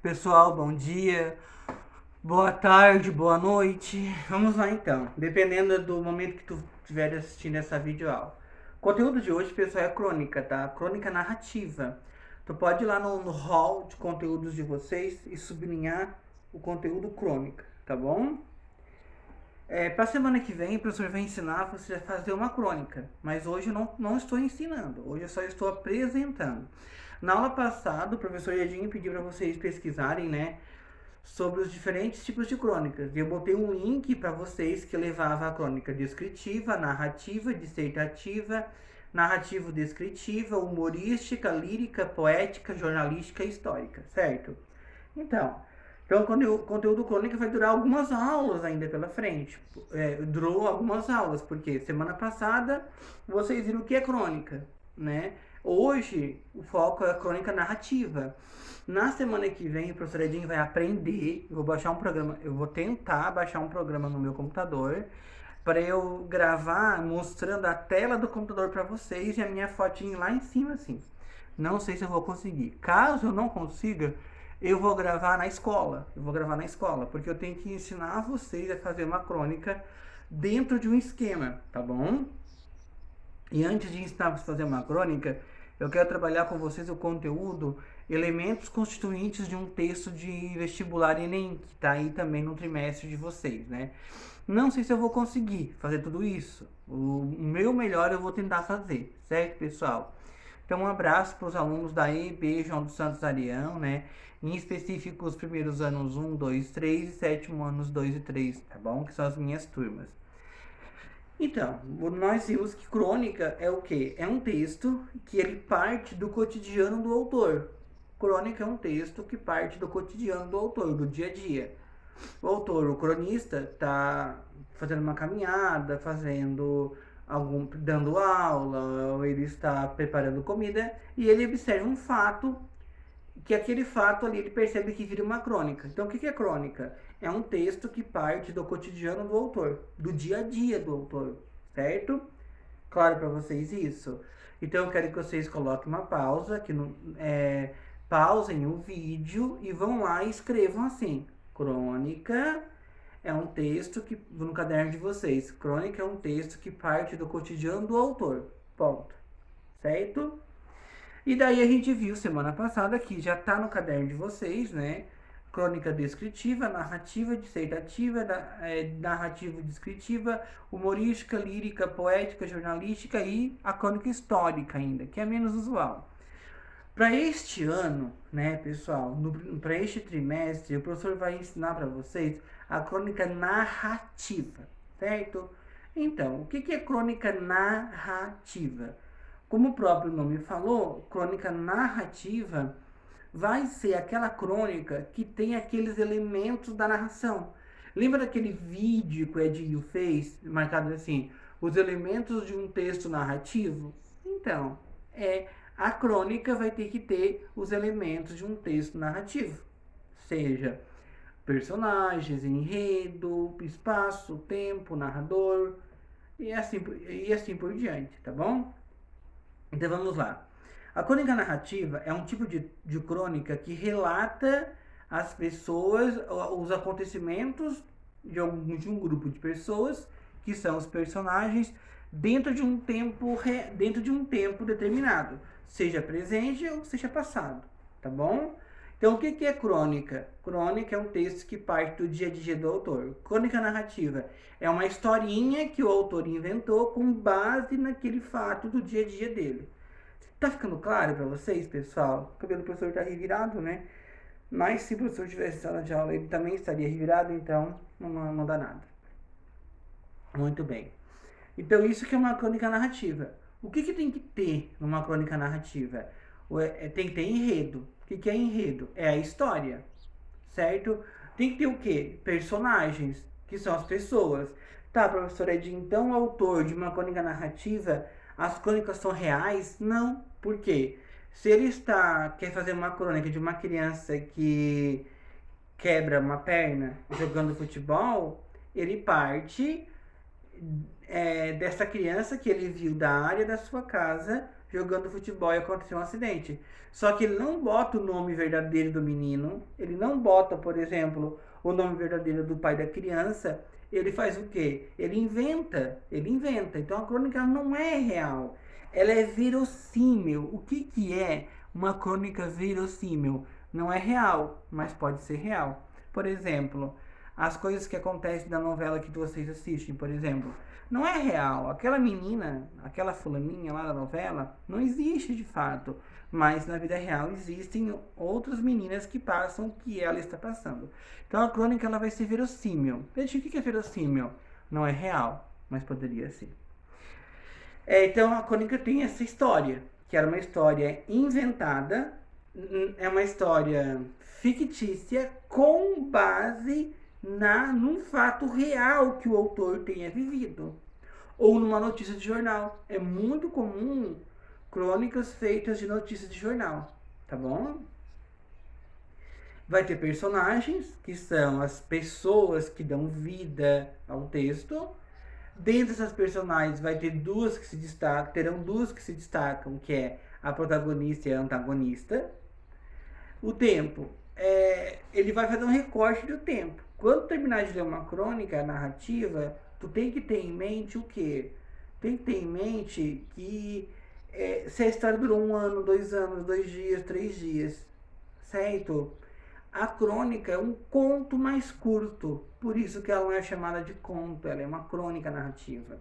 Pessoal, bom dia, boa tarde, boa noite. Vamos lá então, dependendo do momento que tu estiver assistindo essa videoaula. O conteúdo de hoje, pessoal, é crônica, tá? Crônica narrativa. Tu pode ir lá no hall de conteúdos de vocês e sublinhar o conteúdo crônica, tá bom? Para semana que vem, o professor vai ensinar você a fazer uma crônica, mas hoje eu não estou ensinando, hoje eu só estou apresentando. Na aula passada, o professor Edinho pediu para vocês pesquisarem, né, sobre os diferentes tipos de crônicas. E eu botei um link para vocês que levava a crônica descritiva, narrativa, dissertativa, narrativo-descritiva, humorística, lírica, poética, jornalística e histórica, certo? Então, então o conteúdo crônica vai durar algumas aulas ainda pela frente. Durou algumas aulas, porque semana passada vocês viram o que é crônica, né? Hoje o foco é a crônica narrativa. Na semana que vem o professor Edinho vai aprender, eu vou baixar um programa, eu vou tentar baixar um programa no meu computador para eu gravar mostrando a tela do computador para vocês e a minha fotinho lá em cima assim. Não sei se eu vou conseguir. Caso eu não consiga, eu vou gravar na escola. Eu vou gravar na escola, porque eu tenho que ensinar vocês a fazer uma crônica dentro de um esquema, tá bom? E antes de ensinar vocês a fazer uma crônica, eu quero trabalhar com vocês o conteúdo, elementos constituintes de um texto de vestibular Enem, que está aí também no trimestre de vocês, né? Não sei se eu vou conseguir fazer tudo isso. O meu melhor eu vou tentar fazer, certo, pessoal? Então, um abraço para os alunos da EB João dos Santos Arião, né? Em específico, os primeiros anos 1, 2, 3 e sétimo anos 2 e 3, tá bom? Que são as minhas turmas. Então, nós vimos que crônica é o quê? É um texto que ele parte do cotidiano do autor. Crônica é um texto que parte do cotidiano do autor, do dia a dia. O autor, o cronista, está fazendo uma caminhada, dando aula, ou ele está preparando comida e ele observa um fato que aquele fato ali ele percebe que vira uma crônica. Então, o que é crônica? É um texto que parte do cotidiano do autor, do dia a dia do autor, certo? Claro para vocês isso? Então, eu quero que vocês coloquem uma pausa, pausem o vídeo e vão lá e escrevam assim: crônica é um texto que, no caderno de vocês, crônica é um texto que parte do cotidiano do autor. Ponto. Certo? E daí a gente viu semana passada que já está no caderno de vocês, né? Crônica descritiva, narrativa, dissertativa, narrativa descritiva, humorística, lírica, poética, jornalística e a crônica histórica ainda, que é menos usual. Para este ano, né, pessoal, para este trimestre, o professor vai ensinar para vocês a crônica narrativa, certo? Então, o que é crônica narrativa? Como o próprio nome falou, crônica narrativa vai ser aquela crônica que tem aqueles elementos da narração. Lembra daquele vídeo que o Edinho fez, marcado assim, os elementos de um texto narrativo? Então, a crônica vai ter que ter os elementos de um texto narrativo, seja personagens, enredo, espaço, tempo, narrador e assim por diante, tá bom? Então vamos lá. A crônica narrativa é um tipo de crônica que relata as pessoas, os acontecimentos de um grupo de pessoas, que são os personagens, dentro de um tempo determinado, seja presente ou seja passado, tá bom? Então, o que é crônica? Crônica é um texto que parte do dia a dia do autor. Crônica narrativa é uma historinha que o autor inventou com base naquele fato do dia a dia dele. Tá ficando claro para vocês, pessoal? O cabelo do professor tá revirado, né? Mas se o professor tivesse sala de aula, ele também estaria revirado, então não dá nada. Muito bem. Então, isso que é uma crônica narrativa. O que tem que ter numa crônica narrativa? Tem que ter enredo. O que é enredo? É a história, certo? Tem que ter o quê? Personagens, que são as pessoas. Tá, professor Edinho, então o autor de uma crônica narrativa, as crônicas são reais? Não. Por quê? Se ele quer fazer uma crônica de uma criança que quebra uma perna jogando futebol, ele parte dessa criança que ele viu da área da sua casa jogando futebol e aconteceu um acidente. Só que ele não bota o nome verdadeiro do menino, ele não bota, por exemplo, o nome verdadeiro do pai da criança. Ele faz o quê? Ele inventa. Então a crônica não é real, ela é verossímil. O que é uma crônica verossímil? Não é real, mas pode ser real. Por exemplo, as coisas que acontecem na novela que vocês assistem, por exemplo, não é real. Aquela menina, aquela fulaninha lá da novela, não existe de fato. Mas na vida real existem outras meninas que passam o que ela está passando. Então a crônica ela vai ser verossímil. Gente, o que é verossímil? Não é real, mas poderia ser. Então a crônica tem essa história, que era uma história inventada, é uma história fictícia com base num fato real que o autor tenha vivido. Ou numa notícia de jornal. É muito comum crônicas feitas de notícias de jornal, tá bom? Vai ter personagens, que são as pessoas que dão vida ao texto. Dentro dessas personagens vai ter duas que se destacam, terão duas que se destacam, que é a protagonista e a antagonista. O tempo, ele vai fazer um recorte do tempo. Quando terminar de ler uma crônica narrativa, tu tem que ter em mente o quê? Tem que ter em mente que se a história durou 1 ano, 2 anos, 2 dias, 3 dias, certo? A crônica é um conto mais curto, por isso que ela não é chamada de conto, ela é uma crônica narrativa.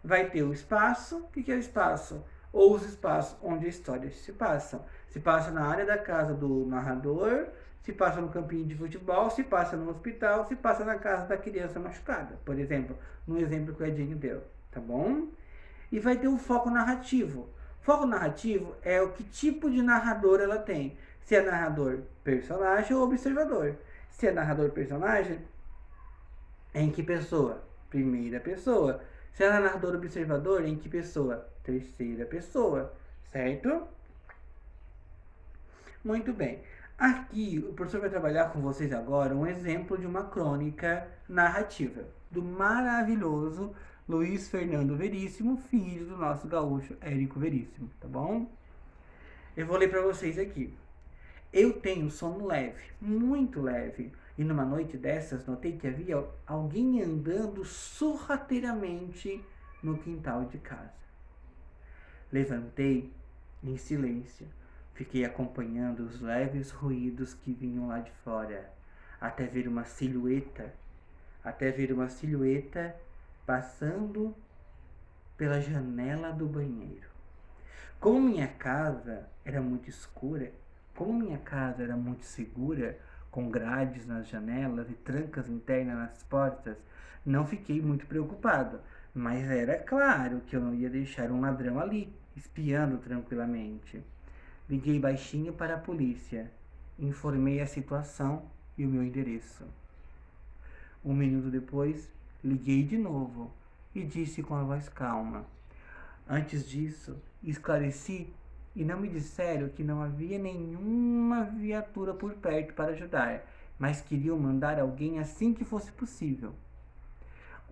Vai ter o espaço. O que é o espaço? Ou os espaços onde a história se passa. Se passa na área da casa do narrador, se passa no campinho de futebol, se passa no hospital, se passa na casa da criança machucada, por exemplo, no exemplo que o Edinho deu, tá bom? E vai ter um foco narrativo. Foco narrativo é o que tipo de narrador ela tem. Se é narrador personagem ou observador. Se é narrador personagem, em que pessoa? Primeira pessoa. Se é narrador observador, em que pessoa? Terceira pessoa, certo? Muito bem. Aqui o professor vai trabalhar com vocês agora um exemplo de uma crônica narrativa do maravilhoso Luiz Fernando Veríssimo, filho do nosso gaúcho Érico Veríssimo, tá bom? Eu vou ler para vocês aqui. Eu tenho sono leve, muito leve, e numa noite dessas notei que havia alguém andando sorrateiramente no quintal de casa. Levantei em silêncio, fiquei acompanhando os leves ruídos que vinham lá de fora, até ver uma silhueta passando pela janela do banheiro. Como minha casa era muito segura, com grades nas janelas e trancas internas nas portas, não fiquei muito preocupado, mas era claro que eu não ia deixar um ladrão ali, espiando tranquilamente. Liguei baixinho para a polícia, informei a situação e o meu endereço. 1 minuto depois, liguei de novo e disse com a voz calma. Antes disso, esclareci e não me disseram que não havia nenhuma viatura por perto para ajudar, mas queriam mandar alguém assim que fosse possível.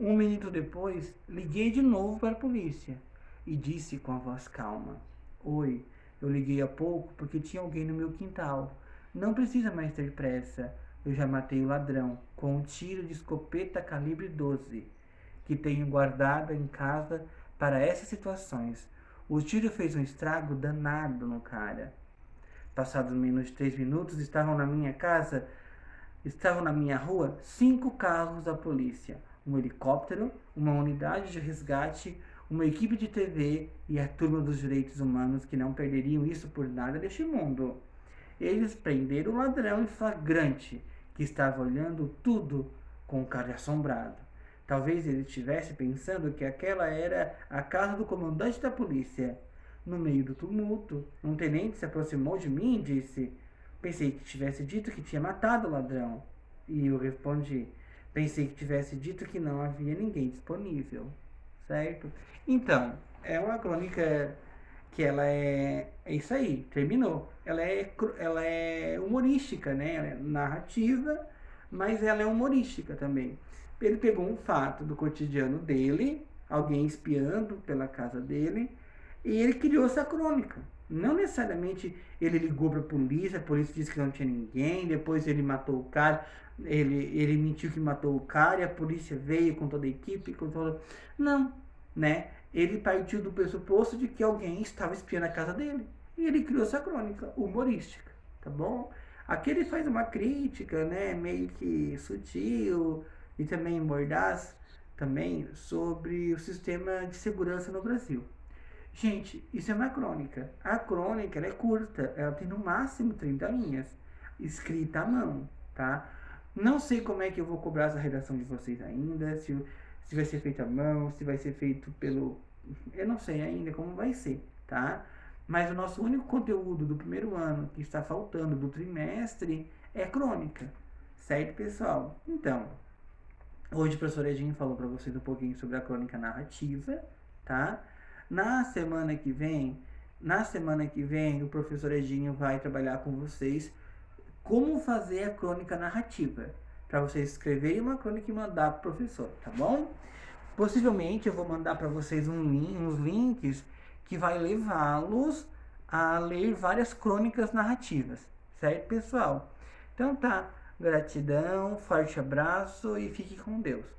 1 minuto depois, liguei de novo para a polícia e disse com a voz calma. Oi, eu liguei há pouco porque tinha alguém no meu quintal. Não precisa mais ter pressa. Eu já matei o ladrão com um tiro de escopeta calibre 12, que tenho guardado em casa para essas situações. O tiro fez um estrago danado no cara. Passados menos de 3 minutos, estavam na minha rua 5 carros da polícia, um helicóptero, uma unidade de resgate, uma equipe de TV e a turma dos direitos humanos que não perderiam isso por nada deste mundo. Eles prenderam o ladrão em flagrante, que estava olhando tudo com cara assombrado. Talvez ele estivesse pensando que aquela era a casa do comandante da polícia. No meio do tumulto, um tenente se aproximou de mim e disse: pensei que tivesse dito que tinha matado o ladrão. E eu respondi: pensei que tivesse dito que não havia ninguém disponível. Certo? Então, é uma crônica que ela é isso aí, terminou. Ela é humorística, né? Ela é narrativa, mas ela é humorística também. Ele pegou um fato do cotidiano dele, alguém espiando pela casa dele, E ele criou essa crônica. Não necessariamente ele ligou para a polícia disse que não tinha ninguém, depois ele matou o cara, ele mentiu que matou o cara, e a polícia veio com toda a equipe, com toda... Não, né? Ele partiu do pressuposto de que alguém estava espiando a casa dele. E ele criou essa crônica humorística, tá bom? Aqui ele faz uma crítica, né, meio que sutil e também mordaz, também sobre o sistema de segurança no Brasil. Gente, isso é uma crônica. A crônica, ela é curta, ela tem no máximo 30 linhas, escrita à mão, tá? Não sei como é que eu vou cobrar essa redação de vocês ainda, se vai ser feito à mão, se vai ser feito pelo... Eu não sei ainda como vai ser, tá? Mas o nosso único conteúdo do primeiro ano que está faltando do trimestre é crônica, certo, pessoal? Então, hoje o professor Edinho falou para vocês um pouquinho sobre a crônica narrativa, tá? Na semana que vem, o professor Edinho vai trabalhar com vocês como fazer a crônica narrativa, para vocês escreverem uma crônica e mandar para o professor, tá bom? Possivelmente eu vou mandar para vocês uns links que vai levá-los a ler várias crônicas narrativas, certo, pessoal? Então tá, gratidão, forte abraço e fique com Deus.